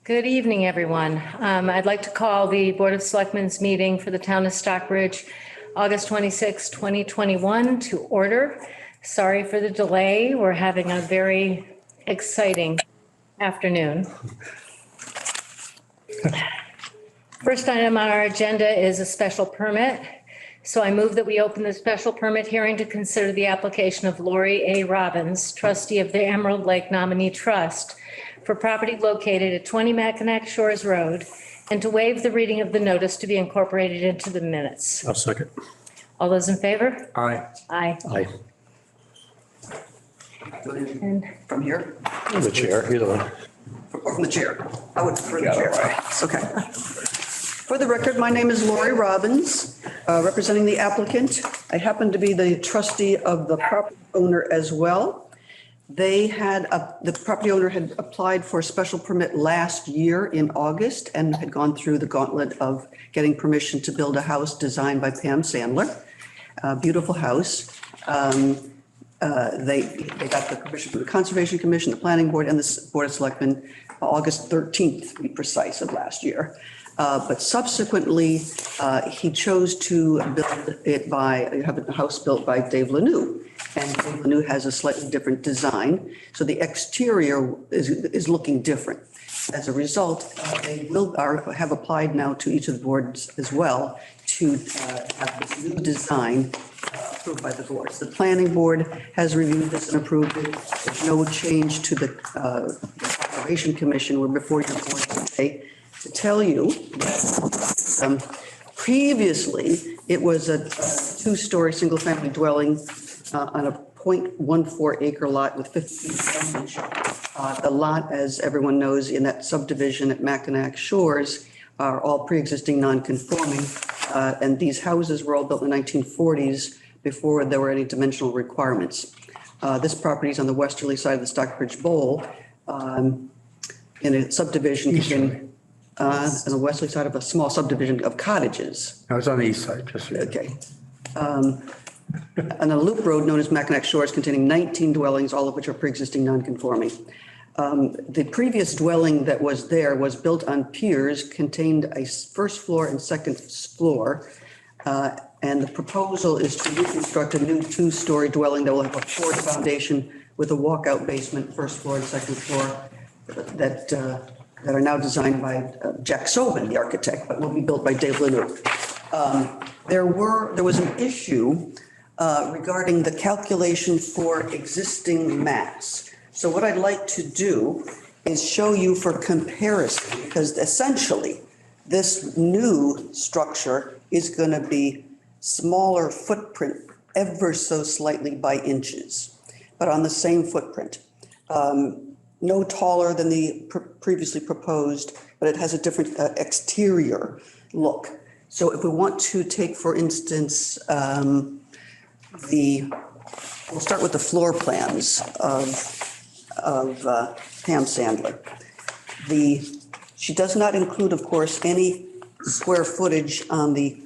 Good evening, everyone. I'd like to call the Board of Selectmen's meeting for the town of Stockbridge, August 26, 2021 to order. Sorry for the delay. We're having a very exciting afternoon. First item on our agenda is a special permit. So I move that we open the special permit hearing to consider the application of Lori A. Robbins, trustee of the Emerald Lake Nominee Trust, for property located at 20 Mackinac Shores Road, and to waive the reading of the notice to be incorporated into the minutes. I'll second. All those in favor? Aye. Aye. Aye. And From here? The chair, either one. Or from the chair? I would prefer the chair. Okay. For the record, my name is Lori Robbins, representing the applicant. I happen to be the trustee of the property owner as well. The property owner had applied for a special permit last year in August and had gone through the gauntlet of getting permission to build a house designed by Pam Sandler. A beautiful house. They got the permission from the Conservation Commission, the Planning Board, and the Board of Selectmen August 13th, to be precise, of last year. But subsequently, he chose to build it have a house built by Dave Lanou. And Dave Lanou has a slightly different design. So the exterior is looking different. As a result, they have applied now to each of the boards as well to have this new design approved by the boards. The Planning Board has reviewed this and approved it. There's no change to the Conservation Commission. We're before your board today to tell you that previously it was a two-story single-family dwelling on a 0.14 acre lot with 15 frontage. The lot, as everyone knows, in that subdivision at Mackinac Shores are all pre-existing non-conforming. And these houses were all built in the 1940s before there were any dimensional requirements. This property is on the westerly side of the Stockbridge Bowl in a subdivision on the westerly side of a small subdivision of cottages. I was on the east side, just. Okay. On a loop road known as Mackinac Shores containing 19 dwellings, all of which are pre-existing non-conforming. The previous dwelling that was there was built on piers, contained a first floor and second floor. And the proposal is to reconstruct a new two-story dwelling that will have a poured foundation with a walkout basement, first floor and second floor, that are now designed by Jack Sobin, the architect, but will be built by Dave Lanou. There was an issue regarding the calculation for existing mass. So what I'd like to do is show you for comparison, because essentially this new structure is going to be smaller footprint ever so slightly by inches, but on the same footprint. No taller than the previously proposed, but it has a different exterior look. So if we want to take, for instance, we'll start with the floor plans of Pam Sandler. She does not include, of course, any square footage on the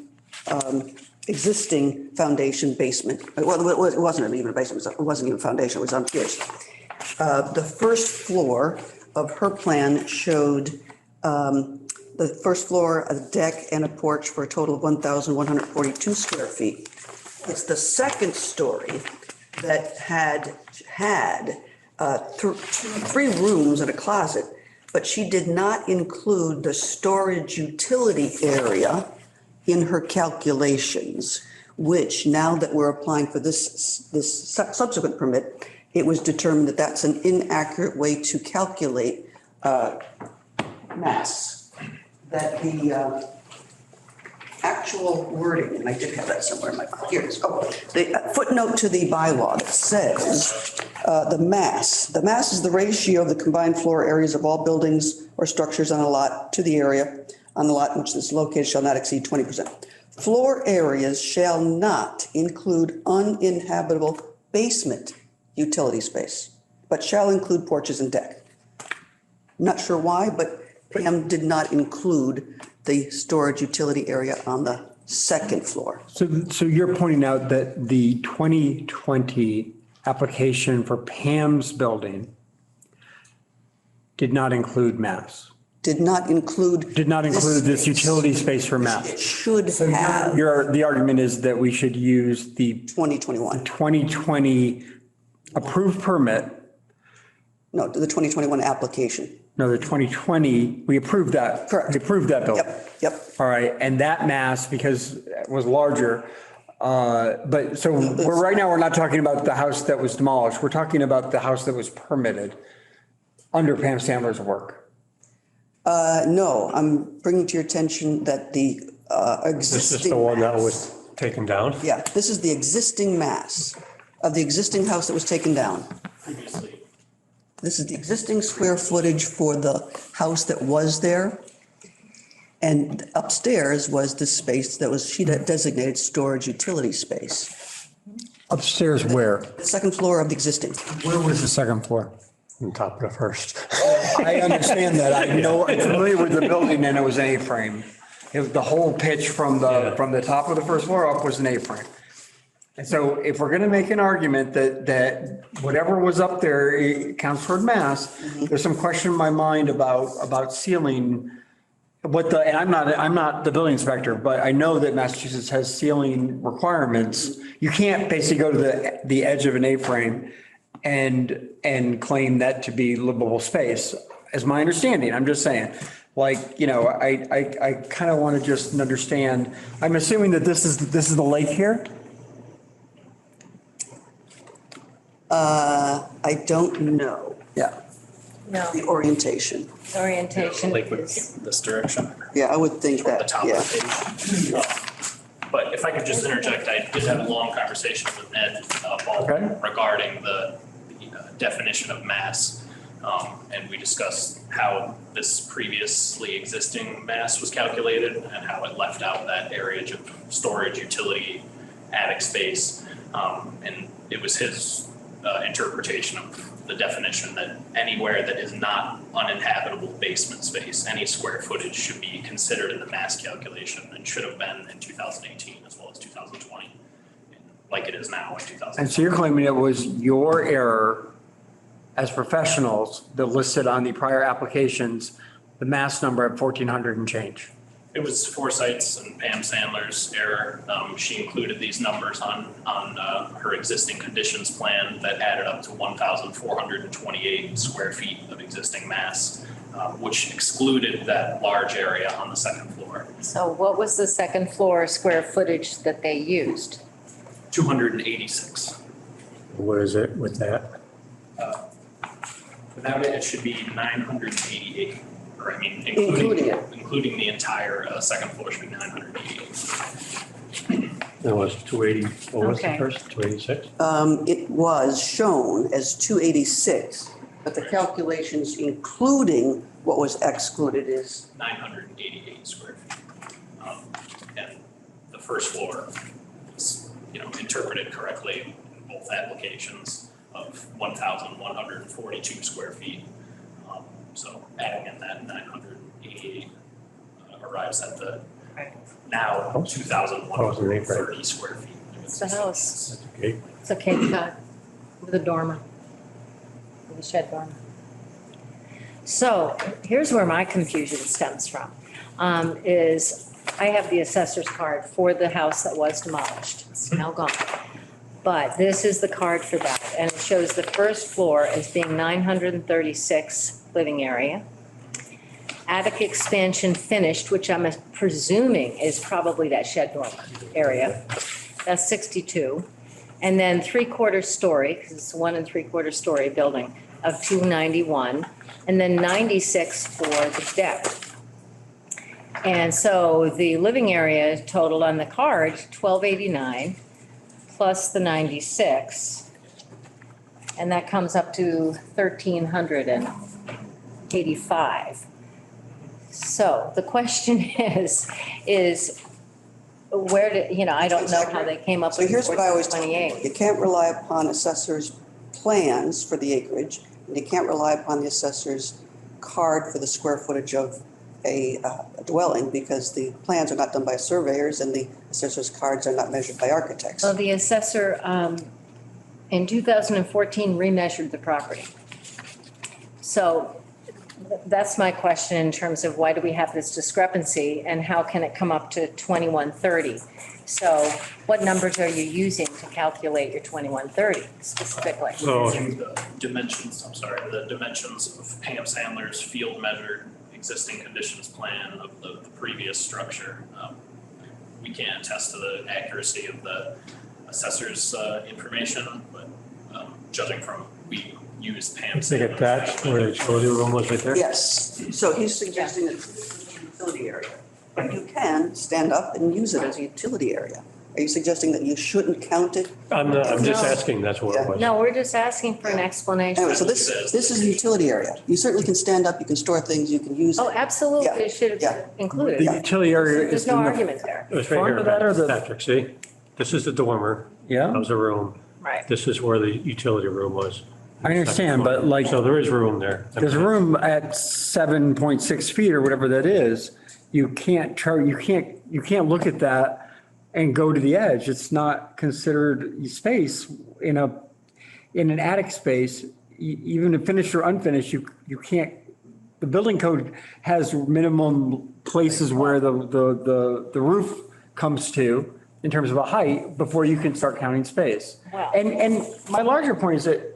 existing foundation basement. Well, it wasn't even a basement. It wasn't even a foundation. It was on piers. The first floor of her plan showed the first floor, a deck and a porch for a total of 1,142 square feet. It's the second story that had three rooms and a closet, but she did not include the storage utility area in her calculations, which now that we're applying for this subsequent permit, it was determined that that's an inaccurate way to calculate mass. That the actual wording, and I did have that somewhere in my file. Here it is. The footnote to the bylaw that says the mass is the ratio of the combined floor areas of all buildings or structures on a lot to the area on the lot in which is located shall not exceed 20%. Floor areas shall not include uninhabitable basement utility space, but shall include porches and deck. Not sure why, but Pam did not include the storage utility area on the second floor. So you're pointing out that the 2020 application for Pam's building did not include mass. did not include. Did not include this space. utility space for It mass. should have The argument is that we should use the 2021. 2020 approved permit. No, the 2021 application. No, the 2020, we approved that. Correct. We approved that bill. Yep. All right, and that mass, because it was larger, but so right now, we're not talking about the house that was demolished. We're talking about the house that was permitted under Pam Sandler's work. No, I'm bringing to your attention that the This is the existing, one that was taken down. yeah, this is the existing mass of the existing house that was taken down. This is the existing square footage for the house that was there. And upstairs was the space that was, she designated storage utility space. Upstairs where? The second floor of the existing. Where was the second floor? On top of the first. I understand that. I know, I'm familiar with the building and it was an A-frame. It was the whole pitch from the top of the first floor up was an A-frame. And so if we're going to make an argument that whatever was up there counts toward mass, there's some question in my mind about ceiling. And I'm not the building inspector, but I know that Massachusetts has ceiling requirements. You can't basically go to the edge of an A-frame and claim that to be livable space, as my understanding. I'm just saying, I kind of want to just understand. I'm assuming that this is the lake here. I don't know Yeah. No, the orientation. orientation Lake would is, be this direction, Yeah, I would think the that, top of yeah. the page. But if I could just interject, I did have a long conversation with Ned Okay. regarding the definition of mass. And we discussed how this previously existing mass was calculated and how it left out that area of storage, utility, attic space. And it was his interpretation of the definition that anywhere that is not uninhabitable basement space, any square footage should be considered in the mass calculation and should have been in 2018 as well as 2020, like it is now in 2020. And so you're claiming it was your error as professionals that listed on the prior applications, the mass number at 1,400 and change. It was Foresight's and Pam Sandler's error. She included these numbers on her existing conditions plan that added up to 1,428 square feet of existing mass, which excluded that large area on the second floor. so what was the second floor square footage that they used? 286. What is it with that? Without it, it should be 988, or I mean, Including it. including the entire second floor should be 988. It was 280, what was the Okay. first, 286? It was shown as 286, but the calculations including what was excluded is, 988 square feet. And the first floor is, interpreted correctly in both applications of 1,142 square feet. So adding in that 988 arrives at the now 2,130 square feet. It's the house. Okay. It's a Cape Cod with a dormer, with a shed dormer. So here's where my confusion stems from, is I have the assessor's card for the house that was demolished. It's now gone. But this is the card for that, and it shows the first floor as being 936 living area. Attic expansion finished, which I'm presuming is probably that shed dormer area. That's 62. And then 3/4 story, because it's a 1 3/4 story building, of 291. And then 96 for the deck. And so the living area total on the card, 1,289 plus the 96. And that comes up to 1,385. So the question is where did, I don't know how they came up so with here's what I always tell people. 1,428. You can't rely upon assessor's plans for the acreage, and you can't rely upon the assessor's card for the square footage of a dwelling, because the plans are not done by surveyors and the assessor's cards are not measured by architects. Well, the assessor in 2014 remeasured the property. So that's my question in terms of why do we have this discrepancy and how can it come up to 2130? So what numbers are you using to calculate your 2130 specifically? So Using the dimensions, the dimensions of Pam Sandler's field measured existing conditions plan of the previous structure. We can't attest to the accuracy of the assessor's information, but judging from, we used Pam I think Sandler's. that's where the utility room was right there. Yes, so he's suggesting that this is a utility area, but you can stand up and use it as a utility area. Are you suggesting that you shouldn't count it? I'm just No. asking, that's what it was. No, we're just asking for an explanation. Anyway, so this is a utility area. You certainly can stand up, you can store things, you can use Oh, it. absolutely, Yeah, it should yeah. have included. The utility area There's is no in the argument there. It was right front here, of that or the- Patrick, see? This is the dormer. Yeah. That was a room. Right. This is where the utility room was. I understand, but like, So there is room there. there's a room at 7.6 feet or whatever that is. You can't you can't look at that and go to the edge. It's not considered space in an attic space, even if finished or unfinished, you can't, the building code has minimum places where the roof comes to in terms of a height before you can start counting space. Wow. And my larger point is that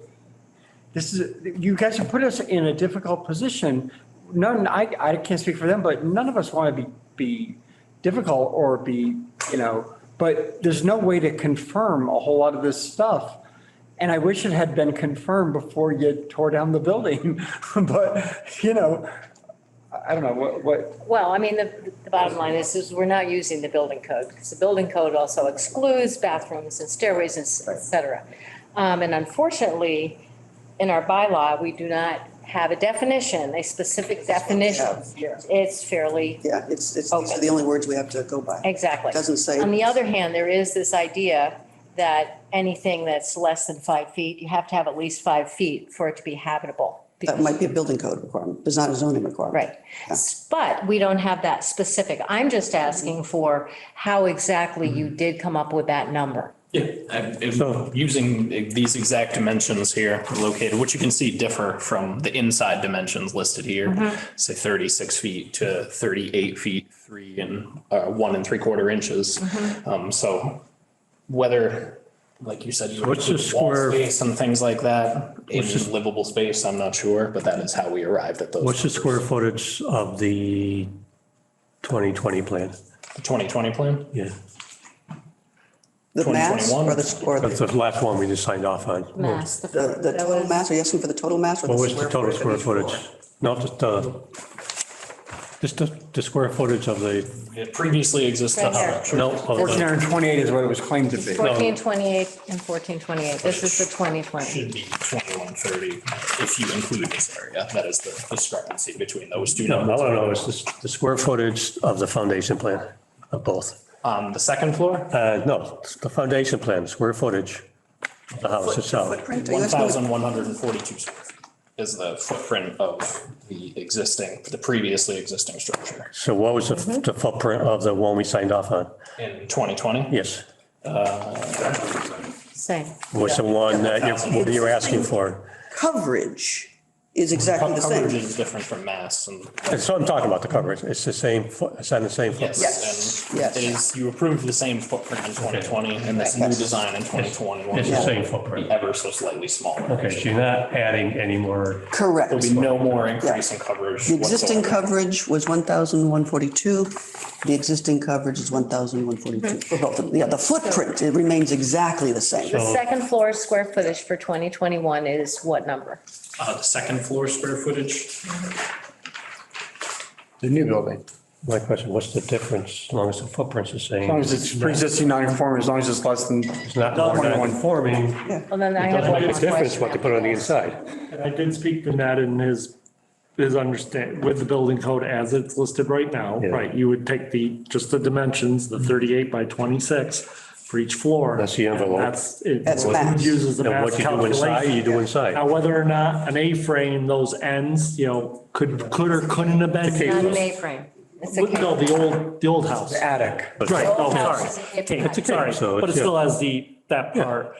you guys have put us in a difficult position. I can't speak for them, but none of us want to be difficult or be, but there's no way to confirm a whole lot of this stuff. And I wish it had been confirmed before you tore down the building, but, I don't know what. Well, I mean, the bottom line is we're not using the building code because the building code also excludes bathrooms and stairways, et cetera. And unfortunately, in our bylaw, we do not have a definition, a specific definition. Yeah. It's fairly, Yeah, these Okay. are the only words we have to go by. exactly. Doesn't say. On the other hand, there is this idea that anything that's less than 5 feet, you have to have at least 5 feet for it to be habitable. That might be a building code requirement, but it's not a zoning requirement. Right. But we don't have that specific. I'm just asking for how exactly you did come up with that number. Yeah, using these exact dimensions here located, which you can see differ from the inside dimensions listed here, say 36 feet to 38 feet, 3 and 1 3/4 inches. So whether, like you said, you What's the include wall square- space and things like that in livable space, I'm not sure, but that is how we arrived at those. What's the square footage of the 2020 plan? The 2020 plan? Yeah, The mass 2021? or that's the last one we just signed off on. Mass. the that total was- mass? Are you asking for the total mass or What the was the total square of each floor? footage? No, just the square footage of the, It previously existed. Right here. no, of the- 1428 is what it was claimed to be. 1428 and 1428. This is the 2020. Should be 2130 if you include this area. That is the discrepancy between those two no, numbers. no, it's just the square footage of the foundation plan of both. On the second floor, No, the foundation plan, square footage of the house itself. Footprint? Are you asking what- 1,142 square feet is the footprint of the previously existing structure. So what was the footprint of the one we signed off on? In 2020, Yes, Same. was the one that what you're asking for? Coverage is exactly the coverage same. is different from mass and. And so I'm talking about the coverage. It's the same, it's on the same footprint. Yes, and yes. it is, you approved the same footprint in 2020 and this new Yes. design in 2021. It's the same will footprint. be ever so slightly smaller. Okay, so you're not adding any more. Correct. There'll be no more increase in coverage. The existing whatsoever. coverage was 1,142. The existing coverage is 1,142 for both of them. Yeah, the footprint, it remains exactly the same. The second floor square footage for 2021 is what number? The second floor square footage, The new building. My question, what's the difference as long as the footprint's the same? As long as it's pre-existing non-conforming, as long as it's less than. It's not more non-conforming. Well, then I It have doesn't one make more a difference what they question. put on the inside. And I did speak to Ned in his understand, with the building code as it's listed right now, Yeah. right? You would take just the dimensions, the 38 by 26 for each floor. That's the envelope. That's, it That's max. uses the And math what you do inside, calculation. you do inside. Now, whether or not an A-frame, those ends, could or couldn't have been. Not an A-frame. It's a No, the old house. The attic. Right, oh, house. sorry. It's a Sorry, so but it it's- still has that part.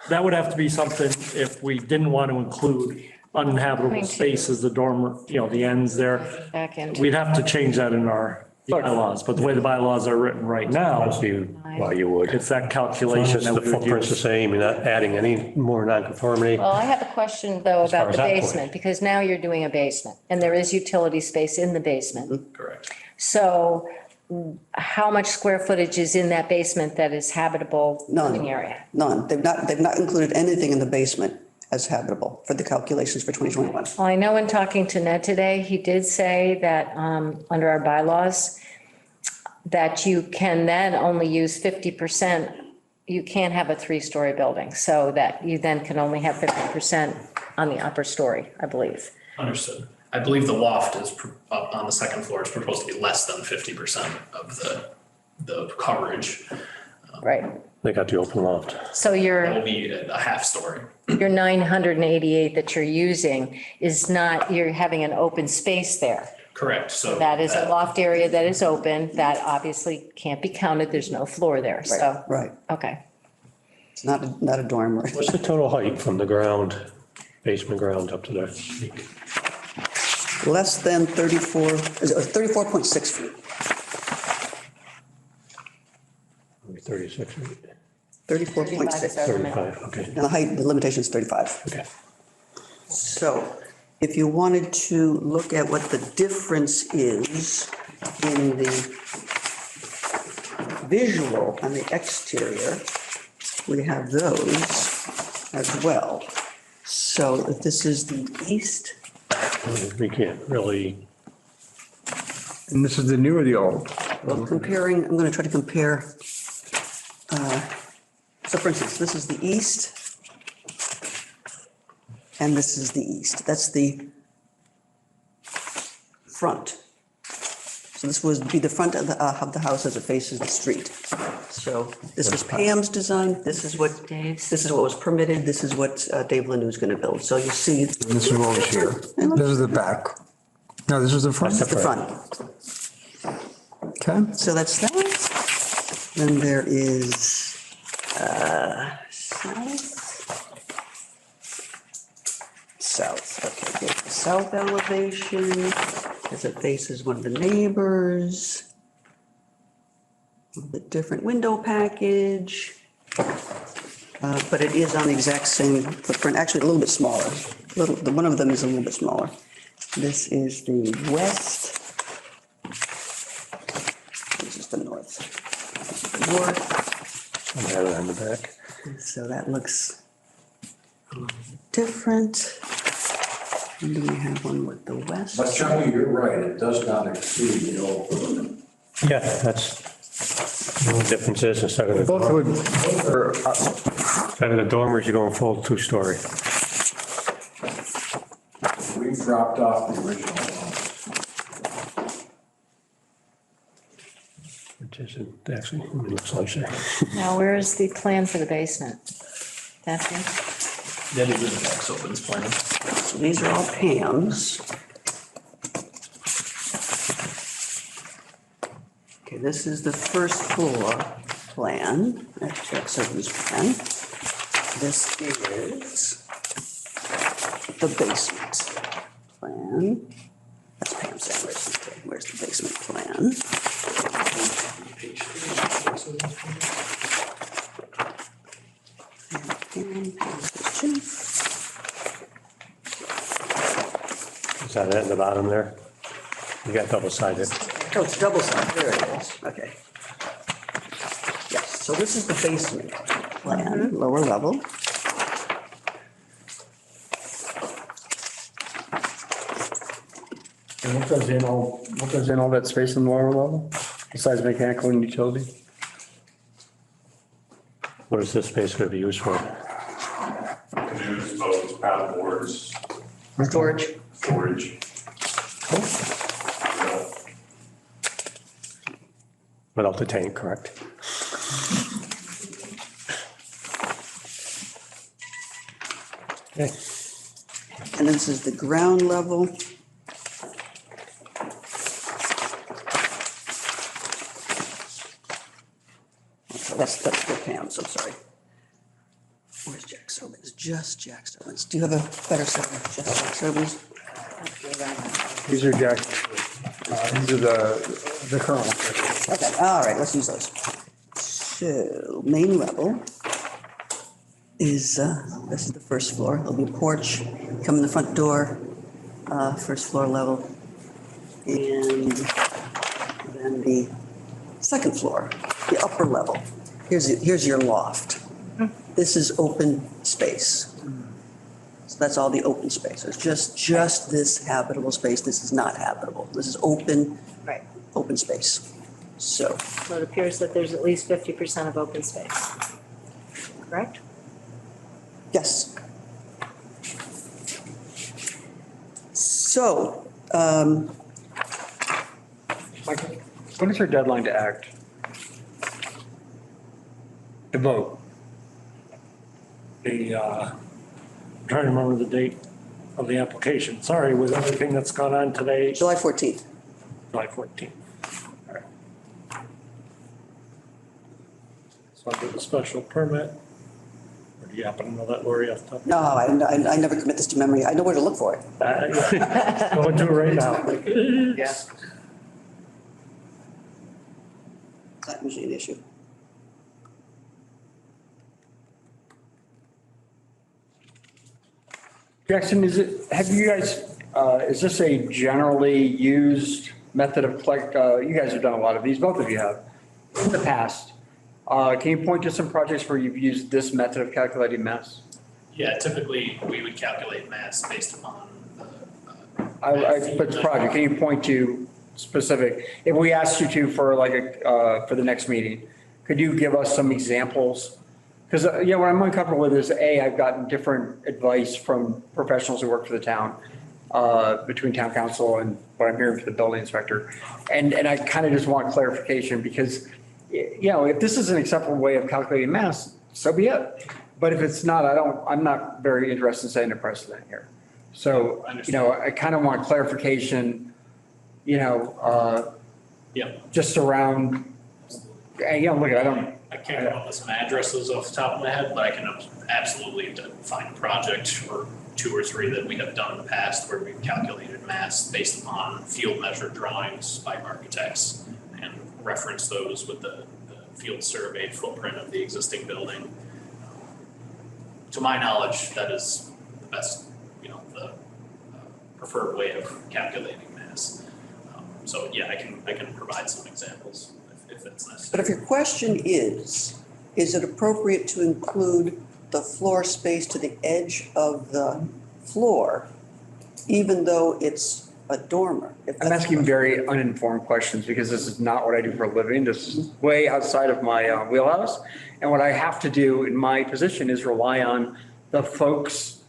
That would have to be something if we didn't want to include uninhabitable spaces, the dormer, the ends there. Back end. We'd have to change that in our bylaws, but the way the bylaws are written right now, Well, you would. it's that As long calculation as that the we would footprint's the use. same, you're not adding any more nonconformity. Well, I have a question though As far about as the that point. basement, because now you're doing a basement and there is utility space in the basement. Correct. So how much square footage is in that basement that is habitable living area? None. They've not included anything in the basement as habitable for the calculations for 2021. Well, I know in talking to Ned today, he did say that under our bylaws, that you can then only use 50%. You can't have a 3-story building, so that you then can only have 50% on the upper story, I believe. Understood. I believe the loft is up on the second floor. It's proposed to be less than 50% of the coverage. Right. They got the open loft. So It your will be a half story. 988 that you're using is not, you're having an open space there. Correct. So That is a loft area that is open, that obviously can't be counted, there's no floor there, so. Right. Okay. It's not a dorm. What's the total height from the ground, basement ground up to the peak? Less than 34, is it 34.6 feet? Maybe 36 feet, 34.6. 35, okay, And the height, the limitation is 35. okay. So if you wanted to look at what the difference is in the visual on the exterior, we have those as well. So if this is the east, We can't really, And this is the new or the old? well, comparing, I'm going to try to compare. So for instance, this is the east, and this is the east. That's the front. So this would be the front of the house as it faces the street. So this is Pam's design. This is what was permitted. This is what Dave Lanou's going to build. So you see And this is what was here. This is the back. No, this is the front. the front. Okay. So that's that. Then there is south. Okay, here's the south elevation as it faces one of the neighbors. A little bit different window package. But it is on the exact same footprint, actually a little bit smaller. One of them is a little bit smaller. This is the west. This is the north. This is the north. I have it on the back. So that looks a little different. And then we have one with the west. But Charlie, you're right, it does not exceed the old building. Yeah, that's, the only difference is instead of Both the, would, instead of the dormers, you're going full 2-story. We've dropped off the original one. Which isn't actually, it looks like that. Now, where is the plan for the basement? That's it? That is in the tax opens plan. So these are all Pam's. Okay, this is the first floor plan. That's Jack Sutton's plan. This is the basement plan. That's Pam's saying, where's the basement plan? And Pam's kitchen. Is that it in the bottom there? You got double-sided. Oh, it's double sided, there it is, okay. Yes, so this is the basement plan, lower level. and what goes in all that space in the lower level? Besides mechanical and utility? What is this space going to be used for? Canoes, boats, paddle boards, Storage. storage. Without the tank, correct? Okay. And this is the ground level. That's the Pam's, I'm sorry. Where's Jack's? Servants, just Jack Servants. Do you have a better set of just Jack Servants? These are Jack, these are the current ones. Okay, all right, let's use those. So main level is, this is the first floor. There'll be a porch, come in the front door, first floor level. And then the second floor, the upper level. Here's your loft. This is open space. So that's all the open space. It's just this habitable space. This is not habitable. This is open, Right. open space. So, So it appears that there's at least 50% of open space. Correct? yes. So, Michael, when is our deadline to act? To vote? I'm trying to remember the date of the application. Sorry, with everything that's gone on today, July 14th. July 14th. So I'll get the special permit. Or do you happen to know that, Lori, off the top? No, I never commit this to memory. I know where to look for it. Go into it right now. Yes. That usually an issue. Jackson, have you guys, is this a generally used method of you guys have done a lot of these, both of you have, in the past. Can you point to some projects where you've used this method of calculating mass? Yeah, typically, we would calculate mass based upon But the project, can you point to specific, if we asked you to for like for the next meeting, could you give us some examples? Because, what I'm uncomfortable with is, I've gotten different advice from professionals who work for the town, between town council and what I'm hearing from the building inspector. And I kind of just want clarification because, if this is an acceptable way of calculating mass, so be it. But if it's not, I'm not very interested in setting a precedent here. So, I kind of want clarification, Yeah. just around, look, I can't come up with some addresses off the top of my head, but I can absolutely find a project or two or three that we have done in the past where we've calculated mass based upon field measure drawings by architects and reference those with the field surveyed footprint of the existing building. To my knowledge, that is the best, the preferred way of calculating mass. So yeah, I can provide some examples if it's necessary. But if your question is it appropriate to include the floor space to the edge of the floor, even though it's a dormer? I'm asking very uninformed questions because this is not what I do for a living. This is way outside of my wheelhouse. And what I have to do in my position is rely on the folks,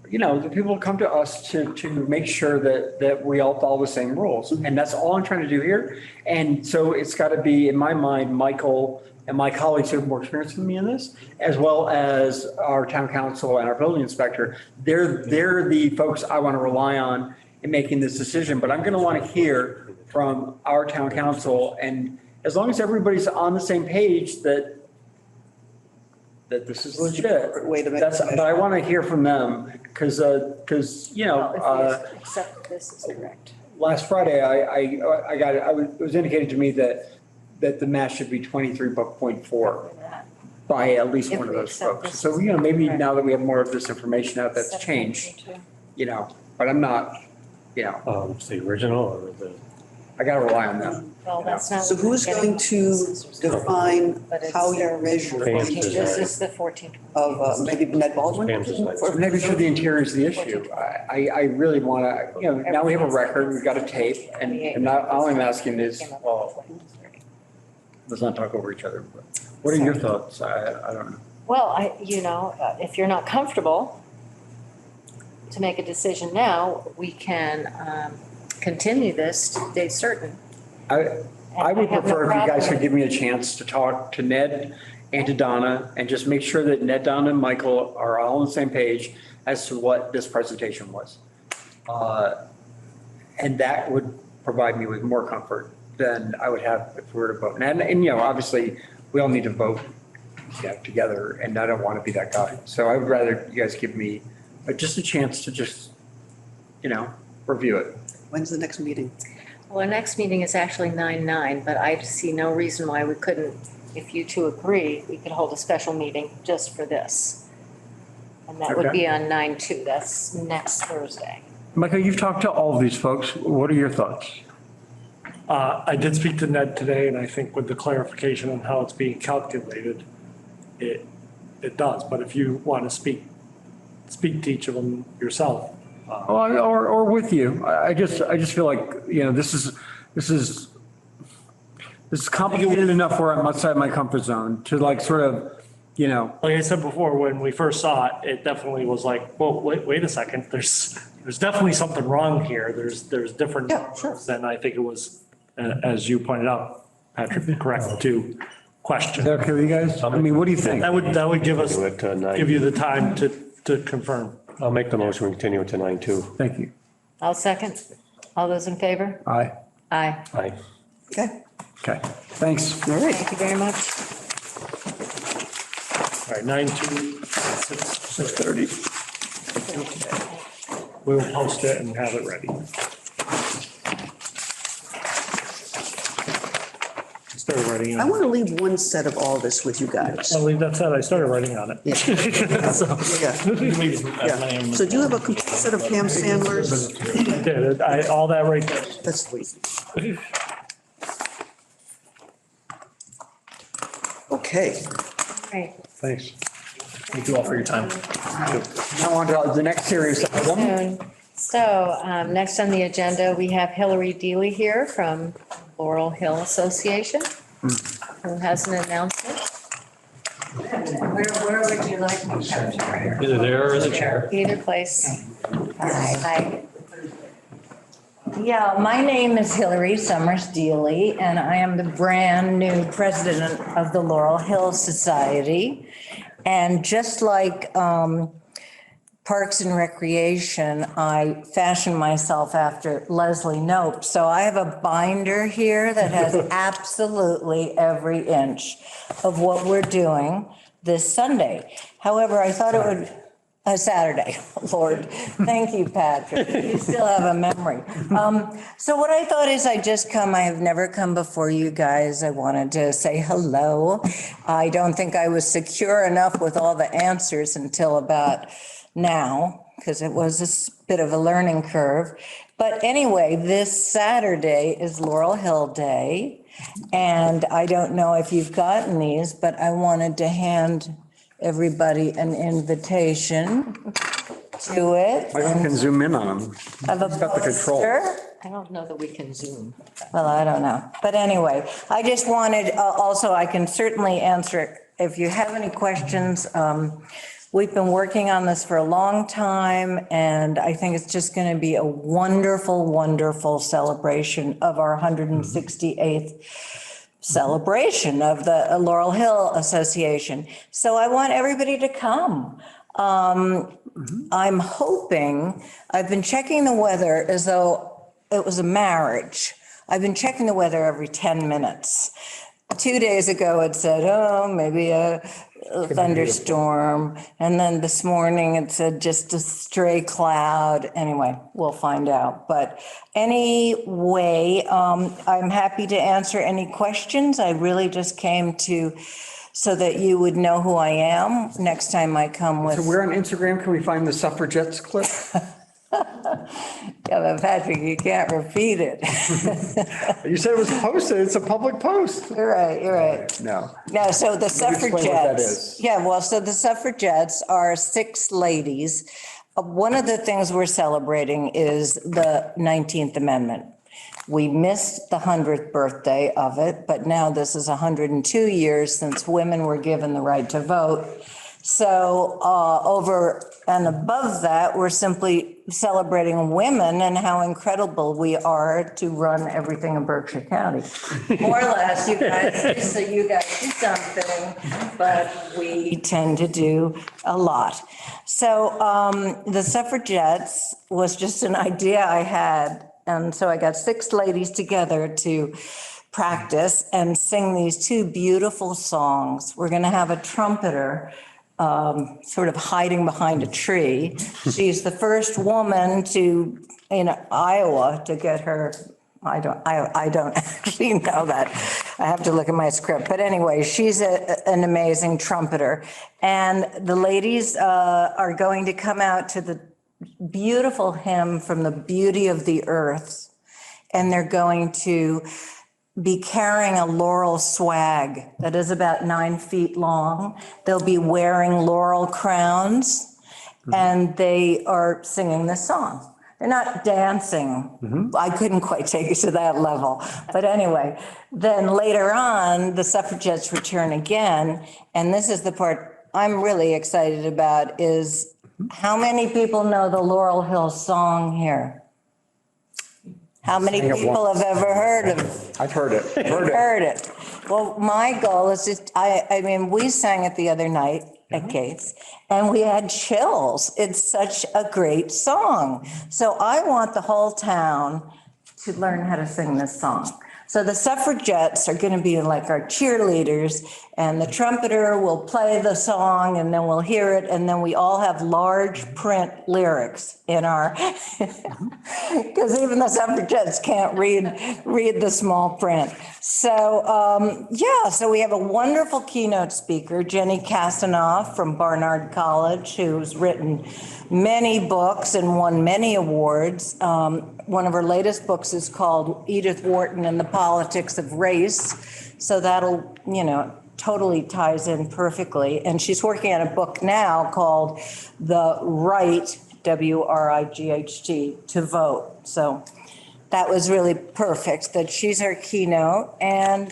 the people who come to us to make sure that we all follow the same rules. And that's all I'm trying to do here. And so it's got to be, in my mind, Michael and my colleagues who have more experience than me in this, as well as our town council and our building inspector. They're the folks I want to rely on in making this decision. But I'm going to want to hear from our town council. And as long as everybody's on the same page that this is legit. Way to make But I want to hear from them because, Well, if you accept that this is correct. last Friday, it was indicated to me that the mass should be 23.4 by at least If one of we those accept folks. this So, is maybe correct. now that we have more of this information out, that's changed, but I'm not, It's the original or the, I got to rely on them. Well, that's not. So what we're who's getting going at. to This is- define But it's how you their measure Change This design. is the 14th. of, maybe Ned Baldwin? James is like- I'm not even sure the interior is the issue. I really want to, now we have a record, we've got a tape, and not, all I'm asking is, well, let's not talk over each other. But what are your thoughts? I don't know. Well, if you're not comfortable to make a decision now, we can continue this to date certain. I would have no prefer if you guys problem. could give me a chance to talk to Ned and to Donna and just make sure that Ned, Donna, and Michael are all on the same page as to what this presentation was. And that would provide me with more comfort than I would have if we were to vote. And obviously, we all need to vote together, and I don't want to be that guy. So I would rather you guys give me just a chance to just, review it. When's the next meeting? Well, our next meeting is actually 9/9, but I see no reason why we couldn't, if you two agree, we could hold a special meeting just for this. And that would Okay. be on 9/2, that's next Thursday. Michael, you've talked to all of these folks. What are your thoughts? I did speak to Ned today, and I think with the clarification on how it's being calculated, it does. But if you want to speak to each of them yourself. Or with you. I just feel like, this is complicated enough where I'm outside my comfort zone to like sort of, Like I said before, when we first saw it, it definitely was like, well, wait a second, there's definitely something wrong here. There's different. Yeah, sure. Than I think it was, as you pointed out, Patrick, correct, to question. is that okay with you guys? I mean, what do you think? That would give us, Do it, 9. give you the time to confirm. I'll make the motion, we continue it to 9/2. Thank you. I'll second. All those in favor? Aye. Aye. Aye. Okay, Okay. Thanks. all right. Thank you very much. All right, 9/2, 6:30. We'll post it and have it ready. Started writing I on it. want to leave one set of all this with you guys. I'll leave that said, I started writing on it. Yeah. Yeah. So do you have a complete set of Pam Sandler's? Did, all that right there. That's okay. Right. Thanks. Thank you all for your time. Now on to the next series item. Soon. So next on the agenda, we have Hillary Deely here from Laurel Hill Association, who has an announcement. Where would you like me to? Either there or the chair. Either place. Hi. Yeah, my name is Hillary Summers Deely, and I am the brand new president of the Laurel Hill Society. And just like Parks and Recreation, I fashioned myself after Leslie Knope. So I have a binder here that has absolutely every inch of what we're doing this Sunday. However, I thought it would, Saturday, Lord, thank you, Patrick. You still have a memory. So what I thought is I have never come before you guys. I wanted to say hello. I don't think I was secure enough with all the answers until about now, because it was a bit of a learning curve. But anyway, this Saturday is Laurel Hill Day. And I don't know if you've gotten these, but I wanted to hand everybody an invitation to it. Michael can zoom in on them. Have a He's got the control. poster. I don't know that we can Zoom. Well, I don't know. But anyway, I just wanted, also, I can certainly answer if you have any questions. We've been working on this for a long time, and I think it's just going to be a wonderful, wonderful celebration of our 168th celebration of the Laurel Hill Association. So I want everybody to come. I'm hoping, I've been checking the weather as though it was a marriage. I've been checking the weather every 10 minutes. 2 days ago, it said, oh, maybe a thunderstorm. And then this morning, it said just a stray cloud. Anyway, we'll find out. But anyway, I'm happy to answer any questions. I really just came so that you would know who I am next time I come with. So where on Instagram can we find the suffragettes clip? Yeah, but Patrick, you can't repeat it. You said it was posted. It's a public post. You're right. No. No, so the explain what that suffragettes. is. Yeah, well, so the suffragettes are 6 ladies. One of the things we're celebrating is the 19th Amendment. We missed the 100th birthday of it, but now this is 102 years since women were given the right to vote. So over and above that, we're simply celebrating women and how incredible we are to run everything in Berkshire County. More or less, you guys do something, but we tend to do a lot. So the suffragettes was just an idea I had. And so I got 6 ladies together to practice and sing these two beautiful songs. We're going to have a trumpeter sort of hiding behind a tree. She's the first woman in Iowa to get her, I don't actually know that. I have to look at my script. But anyway, she's an amazing trumpeter. And the ladies are going to come out to the beautiful hymn from the beauty of the earth. And they're going to be carrying a laurel swag that is about 9 feet long. They'll be wearing laurel crowns and they are singing this song. They're not dancing. I couldn't quite take it to that level. But anyway, then later on, the suffragettes return again. And this is the part I'm really excited about is how many people know the Laurel Hill song here? How many people have ever heard of it? I've heard it. Heard it. Well, my goal is just, I mean, we sang it the other night at Kate's and we had chills. It's such a great song. So I want the whole town to learn how to sing this song. So the suffragettes are going to be like our cheerleaders and the trumpeter will play the song and then we'll hear it. And then we all have large print lyrics in our, because even the suffragettes can't read the small print. So, so we have a wonderful keynote speaker, Jenny Kasanoff from Barnard College, who's written many books and won many awards. One of her latest books is called Edith Wharton and the Politics of Race. So that'll, totally ties in perfectly. And she's working on a book now called The Right, W-R-I-G-H-T, to Vote. So that was really perfect that she's our keynote. And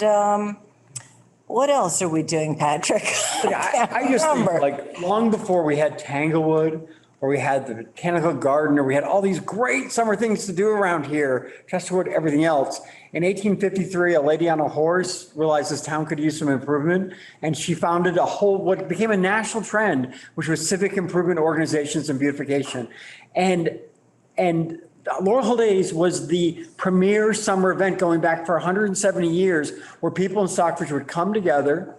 what else are we doing, Patrick? I just think like long before we had Tanglewood, or we had the Botanical Garden, or we had all these great summer things to do around here, Chesterwood, everything else. In 1853, a lady on a horse realized this town could use some improvement, and she founded what became a national trend, which was civic improvement organizations and beautification. And Laurel Hill Days was the premier summer event going back for 170 years, where people in Stockbridge would come together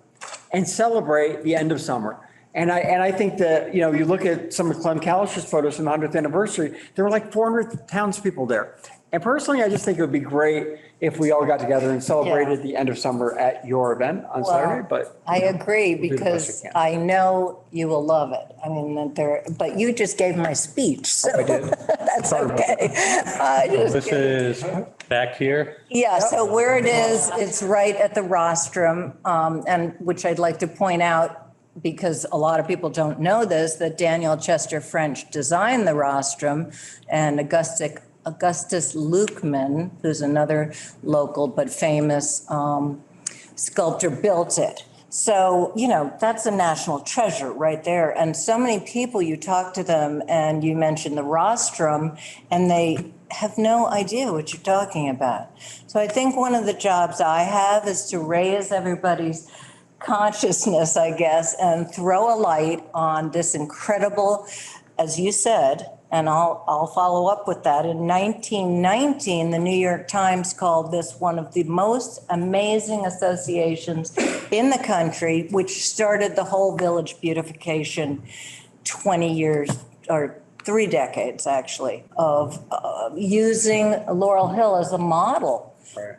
and celebrate the end of summer. And I think that, you look at some of Clem Kallish's photos from the 100th anniversary, there were like 400 townspeople there. And personally, I just think it would be great if we all got together and celebrated the end of summer at your event on Saturday, but. I agree, we'll do the best we because can. I know you will love it. I mean, but you just gave my speech, so I did. that's okay. This is back here. Yeah, so where it is, it's right at the rostrum, and which I'd like to point out, because a lot of people don't know this, that Daniel Chester French designed the rostrum, and Augustus Lukeman, who's another local but famous sculptor, built it. So, that's a national treasure right there. And so many people, you talk to them and you mention the rostrum and they have no idea what you're talking about. So I think one of the jobs I have is to raise everybody's consciousness, I guess, and throw a light on this incredible, as you said, and I'll follow up with that. In 1919, the New York Times called this one of the most amazing associations in the country, which started the whole village beautification 20 years or 3 decades, actually, of using Laurel Hill as a model. Right.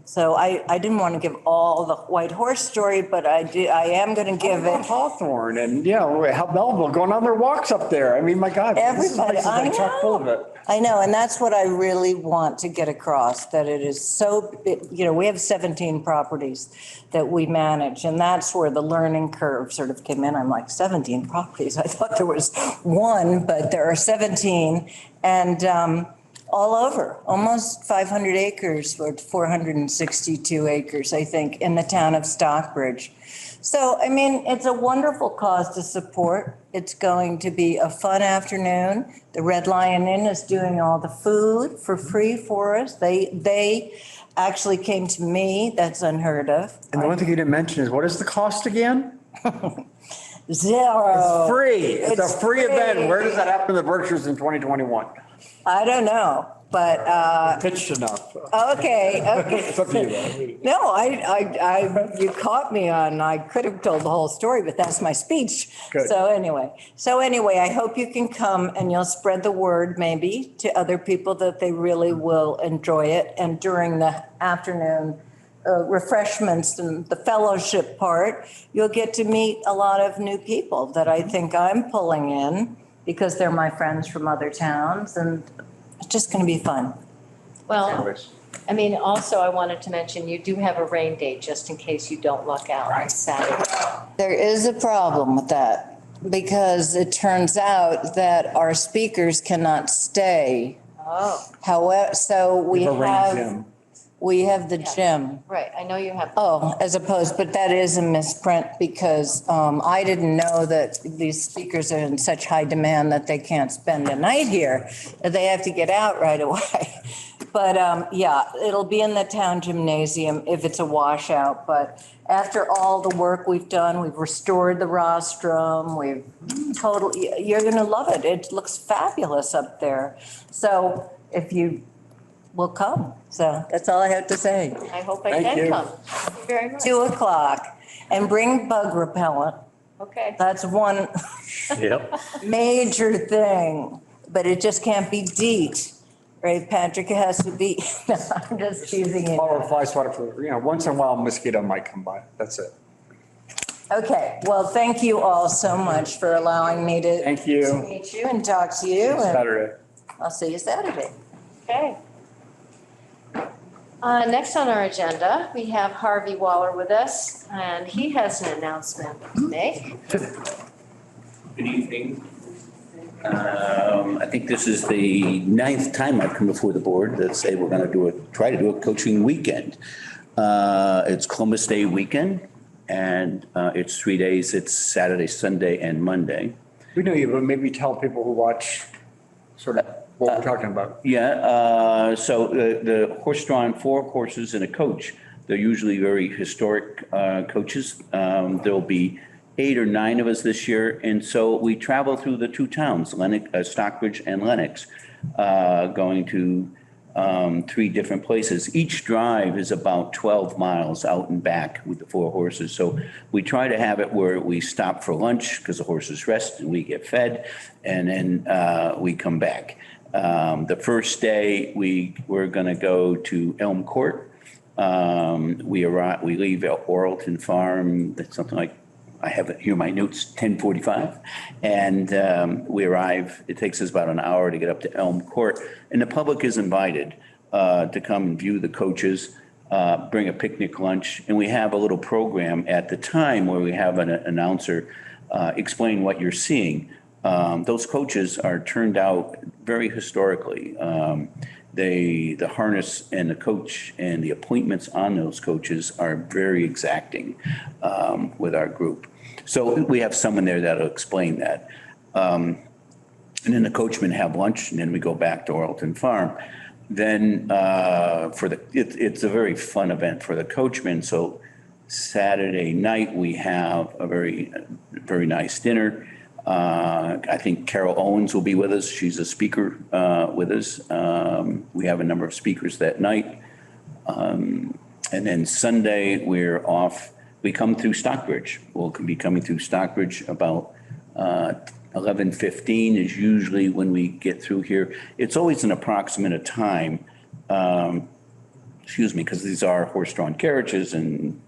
So I didn't want to give all the White Horse story, but I am going to give it. Hawthorne and, how Belleville going on their walks up there. I mean, my God. Everybody, this is like chock full of it. I know, and that's what I really want to get across, that it is so, we have 17 properties that we manage, and that's where the learning curve sort of came in. I'm like, 17 properties? I thought there was one, but there are 17, and all over, almost 500 acres, or 462 acres, I think, in the town of Stockbridge. So, I mean, it's a wonderful cause to support. It's going to be a fun afternoon. The Red Lion Inn is doing all the food for free for us. They actually came to me. That's unheard of. And the one thing you didn't mention is, what is the cost again? Zero. It's free. It's a free event. Where does that happen in the Berkshires in 2021? I don't know. but, Pitched enough. okay, okay. It's up to you, though. No, you caught me on, I could have told the whole story, but that's my speech. Good. So anyway, I hope you can come and you'll spread the word maybe to other people that they really will enjoy it. And during the afternoon refreshments and the fellowship part, you'll get to meet a lot of new people that I think I'm pulling in because they're my friends from other towns, and it's just going to be fun. Well, I mean, also I wanted to mention, you do have a rain date just in case you don't luck out on Saturday. There is a problem with that because it turns out that our speakers cannot stay. Oh, However, so we The rain have, gym. we have the gym. right, I know you have. Oh, as opposed, but that is a misprint because I didn't know that these speakers are in such high demand that they can't spend a night here. They have to get out right away. But yeah, it'll be in the town gymnasium if it's a washout. But after all the work we've done, we've restored the rostrum, we've you're going to love it. It looks fabulous up there. So if you will come. So that's all I have to say. I hope I Thank can you. come. Thank you very much. 2:00 and bring bug repellent. Okay. That's one Yep. major thing, but it just can't be DEET, right, Patrick? It has to be, no, I'm just teasing you. Or fly swatter for, once in a while, a mosquito might come by. That's it. Okay, well, thank you all so much for allowing me to. Thank you. To meet you and talk to you. And Saturday. I'll see you Saturday. Okay. Next on our agenda, we have Harvey Waller with us, and he has an announcement to make. Good evening. I think this is the 9th time I've come before the board that say we're going to try to do a coaching weekend. It's Columbus Day weekend, and it's 3 days. It's Saturday, Sunday, and Monday. We know you, but maybe tell people who watch sort of what we're talking about. Yeah, so the horse-drawn 4 horses and a coach. They're usually very historic coaches. There'll be 8 or 9 of us this year, and so we travel through the 2 towns, Stockbridge and Lenox, going to 3 different places. Each drive is about 12 miles out and back with the 4 horses. So we try to have it where we stop for lunch because the horses rest and we get fed, and then we come back. The first day we're going to go to Elm Court. We leave at Orleton Farm. That's something like, I have it here, my notes, 10:45. And we arrive, it takes us about an hour to get up to Elm Court. And the public is invited to come and view the coaches, bring a picnic lunch. And we have a little program at the time where we have an announcer explain what you're seeing. Those coaches are turned out very historically. The harness and the coach and the appointments on those coaches are very exacting with our group. So we have someone there that'll explain that. And then the coachmen have lunch, and then we go back to Orleton Farm. Then it's a very fun event for the coachmen. So Saturday night, we have a very, very nice dinner. I think Carol Owens will be with us. She's a speaker with us. We have a number of speakers that night. And then Sunday, we're off. We come through Stockbridge. We'll be coming through Stockbridge about 11:15 is usually when we get through here. It's always an approximate time, because these are horse-drawn carriages and,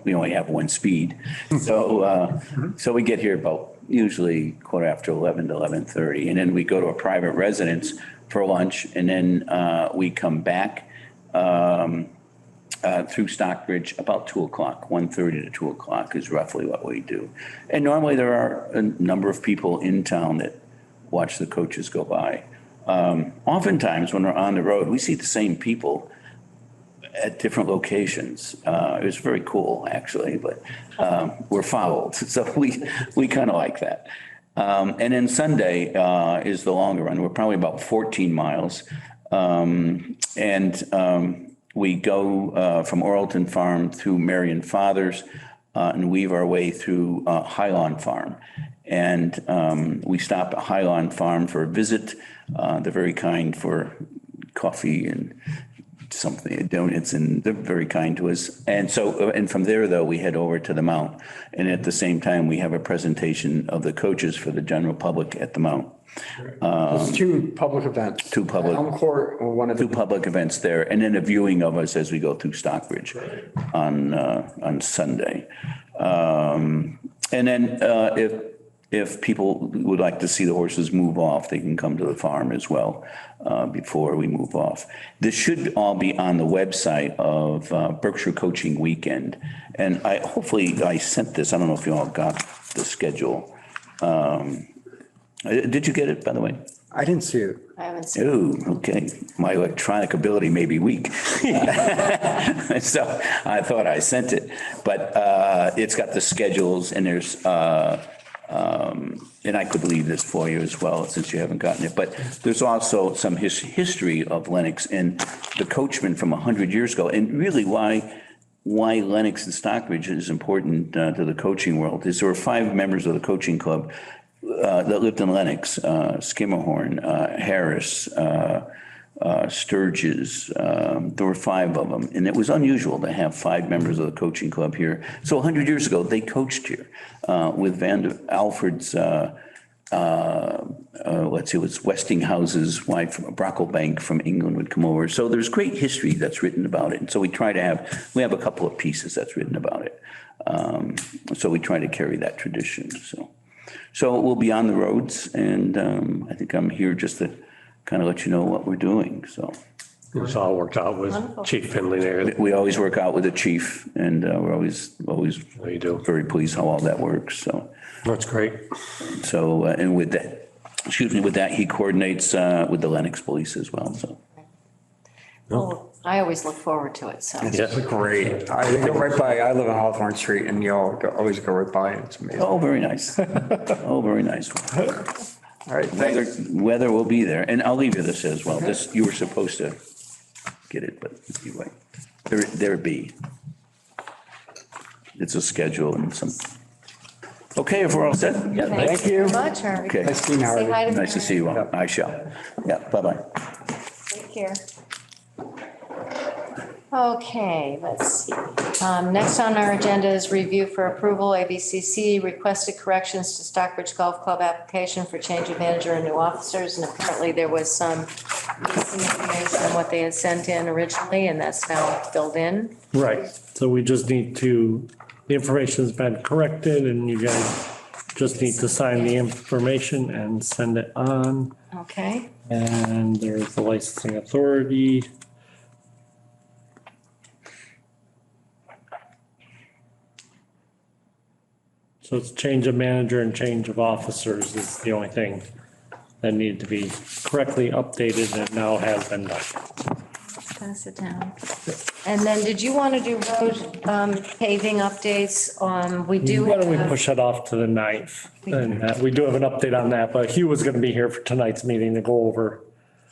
we only have one speed. So we get here about usually 11:15 to 11:30. And then we go to a private residence for lunch. And then we come back through Stockbridge about 2:00, 1:30 to 2:00 is roughly what we do. And normally there are a number of people in town that watch the coaches go by. Oftentimes when we're on the road, we see the same people at different locations. It was very cool, actually, but we're followed. So we kind of like that. And then Sunday is the longer run. We're probably about 14 miles. We go from Orleton Farm through Marion Fathers and weave our way through Highland Farm. And we stop at Highland Farm for a visit. They're very kind for coffee and something, donuts, and they're very kind to us. And so, and from there, though, we head over to the Mount. And at the same time, we have a presentation of the coaches for the general public at the Mount. It's two public events. Two public- Home court, or one of the. Two public events there, and then a viewing of us as we go through Stockbridge on Sunday. And then if people would like to see the horses move off, they can come to the farm as well before we move off. This should all be on the website of Berkshire Coaching Weekend. And hopefully I sent this, I don't know if you all got the schedule. Did you get it, by the way? I didn't see it. I haven't seen. Oh, okay. My electronic ability may be weak. So I thought I sent it, but it's got the schedules and there's, and I could leave this for you as well, since you haven't gotten it, but there's also some history of Lennox and the coachmen from 100 years ago, and really why Lennox and Stockbridge is important to the coaching world is there were 5 members of the coaching club that lived in Lennox, Skimmerhorn, Harris, Sturgis. There were 5 of them, and it was unusual to have 5 members of the coaching club here. So 100 years ago, they coached here with Alfred's, let's see, it was Westinghouse's wife, Brocklebank from England would come over. So there's great history that's written about it. And so we have a couple of pieces that's written about it. So we try to carry that tradition, So we'll be on the roads, and I think I'm here just to kind of let you know what we're doing, so. It was all worked out with Chief Finley there. We always work out with the chief, and we're always You do. very pleased how all that works, so. That's great. So, and with that, he coordinates with the Lennox Police as well, so. Well, I always look forward to it, so. It's great. I go right by, I live on Hawthorne Street and you all always go right by it. It's amazing. Oh, very nice. Oh, very nice. All right, thanks. Weather will be there, and I'll leave you this as well. This, you were supposed to get it, but anyway, there be. It's a schedule and some. Okay, if we're all set? Yeah, Thank you. Very much, Harvey. okay. Nice seeing you, Say Harvey. hi to Nice to see you all. I shall. Yeah, bye-bye. Take care. Okay, let's see. Next on our agenda is review for approval, ABCC requested corrections to Stockbridge Golf Club application for change of manager and new officers. And apparently there was some missing information on what they had sent in originally, and that's now filled in. Right, so we just need to, the information's been corrected and you guys just need to sign the information and send it on. Okay, And there's the licensing authority. So it's change of manager and change of officers is the only thing that needed to be correctly updated and now has been done. pass it down. And then did you want to do road paving updates? We do. Why don't we have- push it off to the 9th? And we do have an update on that, but Hugh was going to be here for tonight's meeting to go over.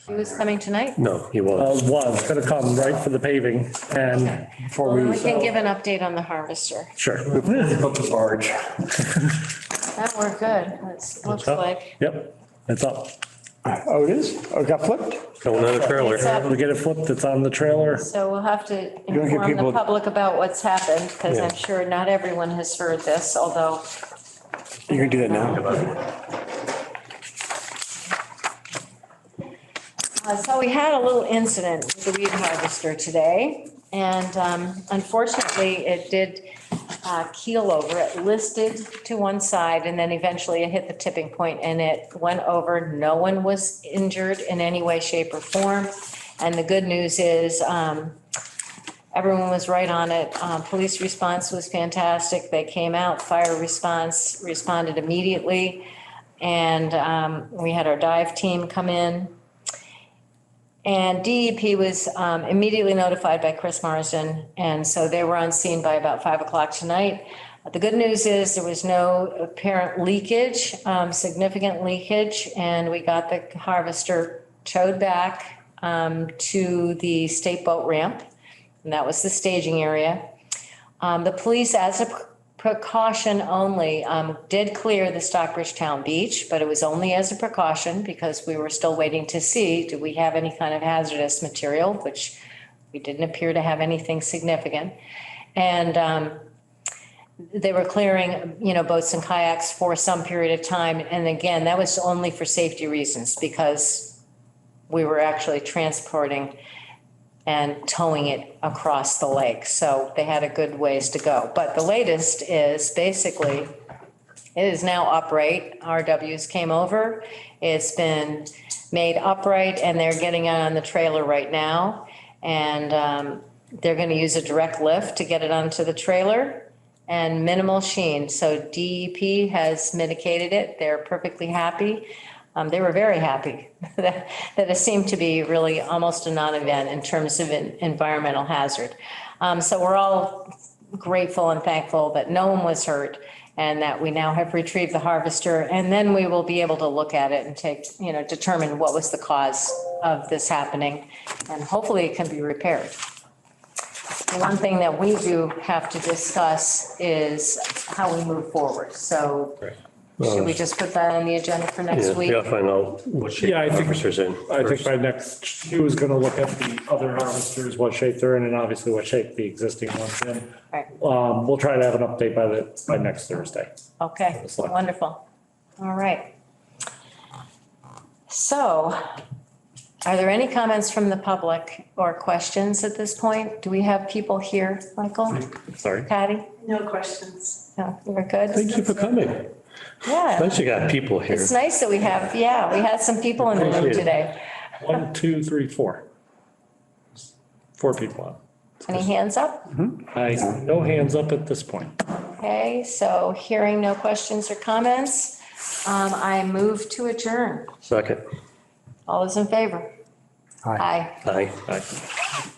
He was coming tonight? No, he was. Was going to come right for the paving and before Well, we. we can give an update on the harvester. Sure. Up the barge. That worked good. It looks like. Yep, it's up. Oh, it is? Oh, it got flipped? Going on a trailer. It's up. We get it flipped, it's on the trailer. So we'll have to gonna give inform the people- public about what's happened, because Yeah. I'm sure not everyone has heard this, although. You can do that now. So we had a little incident with the weed harvester today, and unfortunately, it did keel over. It listed to one side, and then eventually it hit the tipping point, and it went over. No one was injured in any way, shape, or form. And the good news is everyone was right on it. Police response was fantastic. They came out, fire response responded immediately, and we had our dive team come in. And DEP was immediately notified by Chris Marsden, and so they were on scene by about 5 o'clock tonight. The good news is there was no apparent leakage, significant leakage, and we got the harvester towed back to the state boat ramp, and that was the staging area. The police, as precaution only, did clear the Stockbridge Town Beach, but it was only as a precaution because we were still waiting to see, do we have any kind of hazardous material, which we didn't appear to have anything significant. And they were clearing, boats and kayaks for some period of time. And again, that was only for safety reasons because we were actually transporting and towing it across the lake. So they had a good ways to go. But the latest is basically, it is now upright. RWs came over. It's been made upright and they're getting on the trailer right now. And they're going to use a direct lift to get it onto the trailer and minimal sheen. So DEP has mitigated it. They're perfectly happy. They were very happy that it seemed to be really almost a non-event in terms of an environmental hazard. So we're all grateful and thankful that no one was hurt and that we now have retrieved the harvester. And then we will be able to look at it and determine what was the cause of this happening. And hopefully it can be repaired. One thing that we do have to discuss is how we move forward. So should we just put that on the agenda for next Yeah, week? we gotta find out what shape Yeah, I the think- harvester's in. I think first. by next, she was gonna look at the other harvesters, what shape they're in, and obviously what shape the existing one's in. Right. We'll try to have an update by next Thursday. Okay, Select. wonderful. All right. So are there any comments from the public or questions at this point? Do we have people here, Michael? Sorry. Patty? No questions. No, we're good? Thank you for coming. Yeah. Nice you got people here. It's nice that we had some people in the room Appreciate it. today. 1, 2, 3, 4. 4 people on. Any hands up? No hands up at this point. Okay, so hearing no questions or comments, I move to adjourn. Second. All those in favor? Aye. Aye.